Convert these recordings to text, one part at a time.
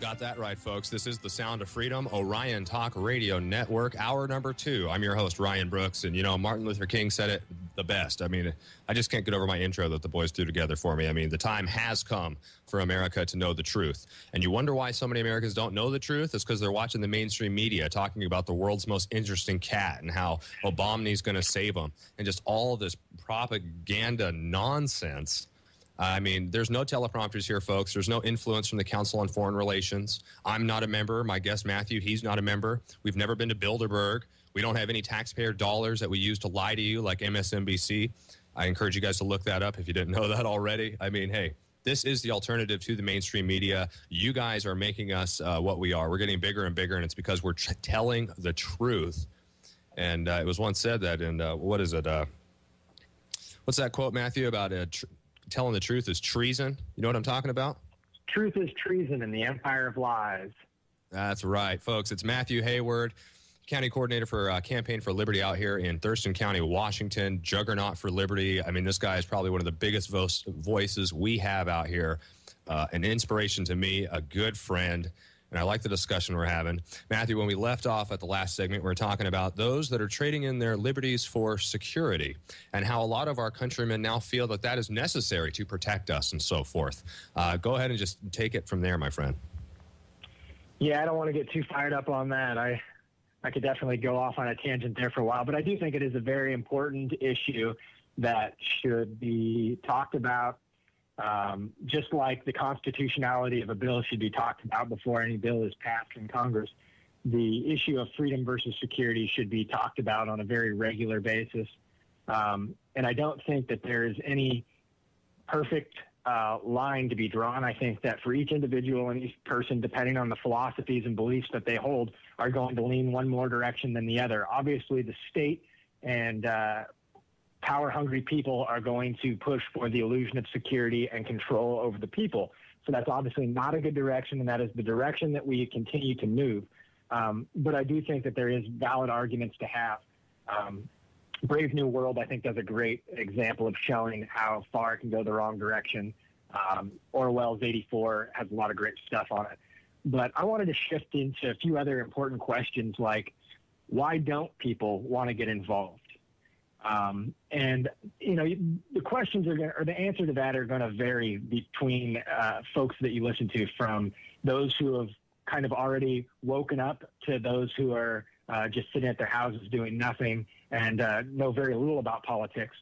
Got that right, folks. This is the Sound of Freedom, Orion Talk Radio Network, hour number 2. I'm your host, Ryan Brooks, and, you know, Martin Luther King said it the best. I mean, I just can't get over my intro that the boys threw together for me. I mean, the time has come for America to know the truth. And you wonder why so many Americans don't know the truth? It's because they're watching the mainstream media talking about the world's most interesting cat and how Obama's going to save them and just all this propaganda nonsense. I mean, there's no teleprompters here, folks. There's no influence from the Council on Foreign Relations. I'm not a member. My guest, Matthew, he's not a member. We've never been to Bilderberg. We don't have any taxpayer dollars that we use to lie to you like MSNBC. I encourage you guys to look that up if you didn't know that already. I mean, hey, this is the alternative to the mainstream media. You guys are making us what we are. We're getting bigger and bigger, and it's because we're telling the truth. And it was once said that in, what is it? What's that quote, Matthew, about telling the truth is treason? You know what I'm talking about? Truth is treason in the empire of lies. That's right, folks. It's Matthew Hayward, County Coordinator for Campaign for Liberty out here in Thurston County, Washington. Juggernaut for Liberty. I mean, this guy is probably one of the biggest voices we have out here. An inspiration to me, a good friend. And I like the discussion we're having. Matthew, when we left off at the last segment, we were talking about those that are trading in their liberties for security and how a lot of our countrymen now feel that that is necessary to protect us and so forth. Go ahead and just take it from there, my friend. Yeah, I don't want to get too fired up on that. I could definitely go off on a tangent there for a while, but I do think it is a very important issue that should be talked about. Just like the constitutionality of a bill should be talked about before any bill is passed in Congress, the issue of freedom versus security should be talked about on a very regular basis. And I don't think that there is any perfect line to be drawn. I think that for each individual and each person, depending on the philosophies and beliefs that they hold, are going to lean one more direction than the other. Obviously, the state and power-hungry people are going to push for the illusion of security and control over the people. So that's obviously not a good direction, and that is the direction that we continue to move. But I do think that there is valid arguments to have. Brave New World, I think, does a great example of showing how far it can go the wrong direction. Orwell's 84 has a lot of great stuff on it. But I wanted to shift into a few other important questions, like why don't people want to get involved? And, you know, the questions are going to, or the answer to that are going to vary between folks that you listen to, from those who have kind of already woken up to those who are just sitting at their houses doing nothing and know very little about politics.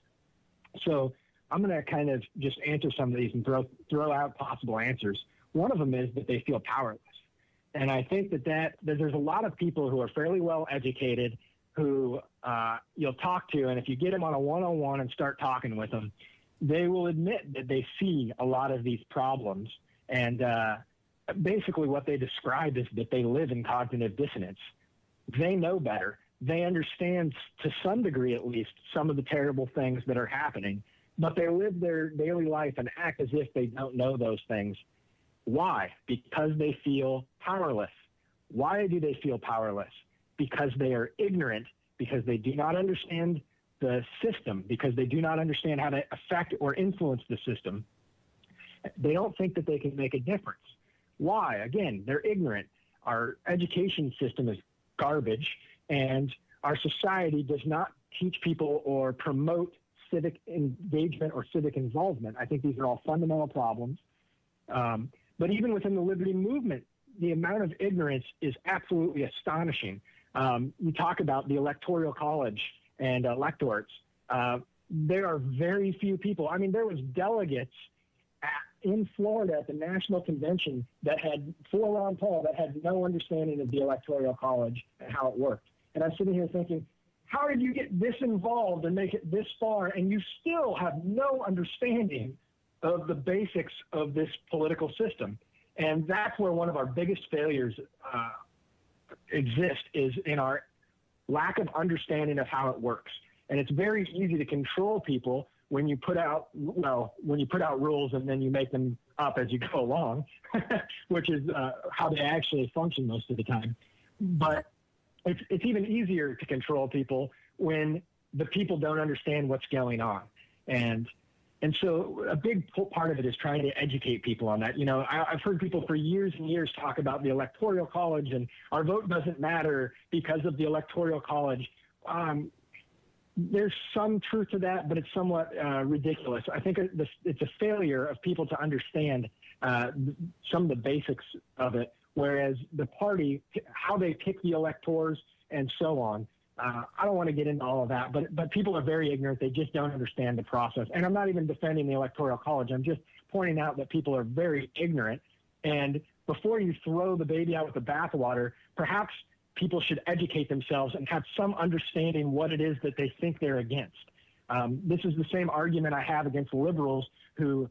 So I'm going to kind of just answer some of these and throw out possible answers. One of them is that they feel powerless. And I think that there's a lot of people who are fairly well educated who you'll talk to, and if you get them on a one-on-one and start talking with them, they will admit that they see a lot of these problems. And basically what they describe is that they live in cognitive dissonance. They know better. They understand, to some degree at least, some of the terrible things that are happening, but they live their daily life and act as if they don't know those things. Why? Because they feel powerless. Why do they feel powerless? Because they are ignorant, because they do not understand the system, because they do not understand how to affect or influence the system. They don't think that they can make a difference. Why? Again, they're ignorant. Our education system is garbage, and our society does not teach people or promote civic engagement or civic involvement. I think these are all fundamental problems. But even within the liberty movement, the amount of ignorance is absolutely astonishing. You talk about the Electoral College and electorates. There are very few people. I mean, there was delegates in Florida at the National Convention that had, for Ron Paul, that had no understanding of the Electoral College and how it worked. And I'm sitting here thinking, how did you get this involved and make it this far, and you still have no understanding of the basics of this political system? And that's where one of our biggest failures exist, is in our lack of understanding of how it works. And it's very easy to control people when you put out rules and then you make them up as you go along, which is how they actually function most of the time. But it's even easier to control people when the people don't understand what's going on. And And so a big part of it is trying to educate people on that. You know, I've heard people for years and years talk about the Electoral College and our vote doesn't matter because of the Electoral College. There's some truth to that, but it's somewhat ridiculous. I think it's a failure of people to understand some of the basics of it, whereas the party, how they pick the electors and so on, I don't want to get into all of that, but people are very ignorant. They just don't understand the process. And I'm not even defending the Electoral College. I'm just pointing out that people are very ignorant. And before you throw the baby out with the bathwater, perhaps people should educate themselves and have some understanding what it is that they think they're against. This is the same argument I have against liberals who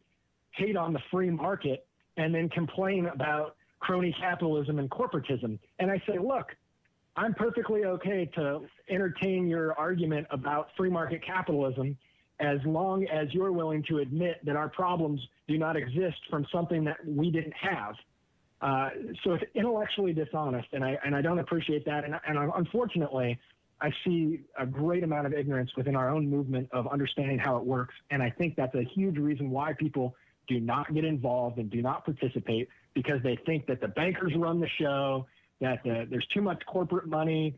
hate on the free market and then complain about crony capitalism and corporatism. And I say, look, I'm perfectly okay to entertain your argument about free market capitalism as long as you're willing to admit that our problems do not exist from something that we didn't have. So it's intellectually dishonest, and I don't appreciate that. And unfortunately, I see a great amount of ignorance within our own movement of understanding how it works. And I think that's a huge reason why people do not get involved and do not participate, because they think that the bankers run the show, that there's too much corporate money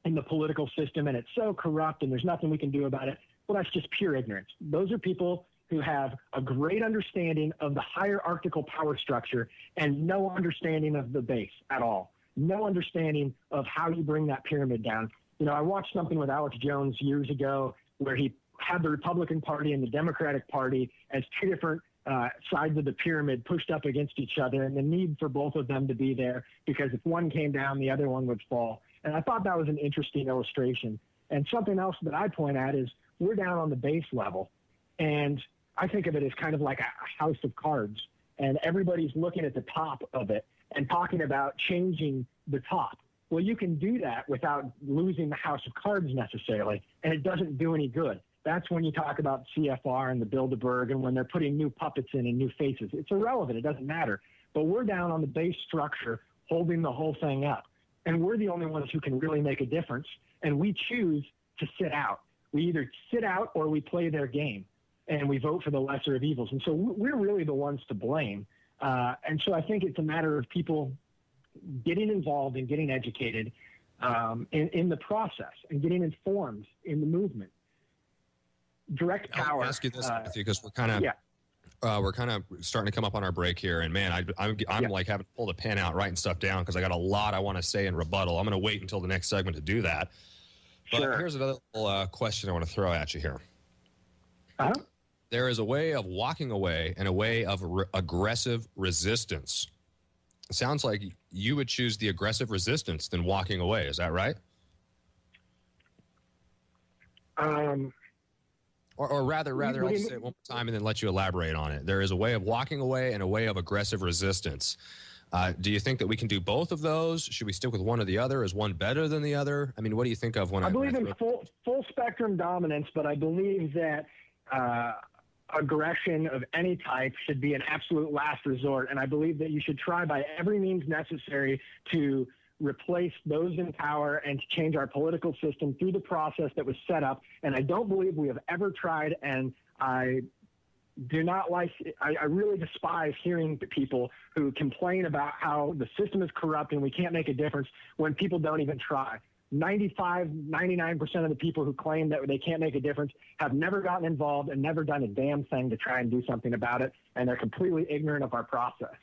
in the political system and it's so corrupt and there's nothing we can do about it. Well, that's just pure ignorance. Those are people who have a great understanding of the hierarchical power structure and no understanding of the base at all. No understanding of how you bring that pyramid down. You know, I watched something with Alex Jones years ago where he had the Republican Party and the Democratic Party as two different sides of the pyramid pushed up against each other, and the need for both of them to be there, because if one came down, the other one would fall. And I thought that was an interesting illustration. And something else that I point at is we're down on the base level, and I think of it as kind of like a house of cards, and everybody's looking at the top of it and talking about changing the top. Well, you can do that without losing the house of cards necessarily, and it doesn't do any good. That's when you talk about CFR and the Bilderberg and when they're putting new puppets in and new faces. It's irrelevant. It doesn't matter. But we're down on the base structure holding the whole thing up. And we're the only ones who can really make a difference. And we choose to sit out. We either sit out or we play their game and we vote for the lesser of evils. And so we're really the ones to blame. And so I think it's a matter of people getting involved and getting educated in the process and getting informed in the movement. Direct power. I'll ask you this, Matthew, because we're kind of starting to come up on our break here, and man, I'm like having to pull the pen out, writing stuff down because I got a lot I want to say in rebuttal. I'm going to wait until the next segment to do that. But here's another little question I want to throw at you here. There is a way of walking away and a way of aggressive resistance. It sounds like you would choose the aggressive resistance than walking away. Is that right? Or rather, I'll just say it one more time and then let you elaborate on it. There is a way of walking away and a way of aggressive resistance. Do you think that we can do both of those? Should we stick with one or the other? Is one better than the other? I mean, what do you think of when I believe in full spectrum dominance, but I believe that aggression of any type should be an absolute last resort. And I believe that you should try by every means necessary to replace those in power and to change our political system through the process that was set up. And I don't believe we have ever tried, and I do not like, I really despise hearing people who complain about how the system is corrupt and we can't make a difference when people don't even try. 99% of the people who claim that they can't make a difference have never gotten involved and never done a damn thing to try and do something about it, and they're completely ignorant of our process.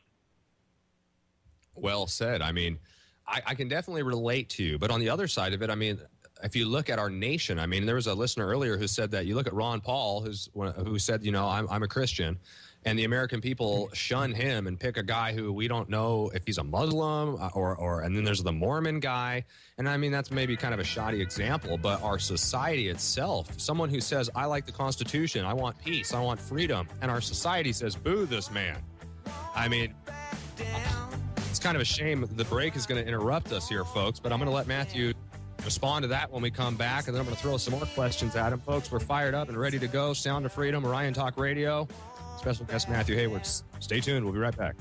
Well said. I mean, I can definitely relate to you, but on the other side of it, I mean, if you look at our nation, I mean, there was a listener earlier who said that you look at Ron Paul, who said, you know, I'm a Christian, and the American people shun him and pick a guy who we don't know if he's a Muslim and then there's the Mormon guy. And I mean, that's maybe kind of a shoddy example, but our society itself, someone who says, I like the Constitution, I want peace, I want freedom, and our society says, boo this man. I mean, it's kind of a shame the break is going to interrupt us here, folks, but I'm going to let Matthew respond to that when we come back, and then I'm going to throw some more questions at him. Folks, we're fired up and ready to go. Sound of Freedom, Orion Talk Radio. Special guest Matthew Hayward. Stay tuned. We'll be right back.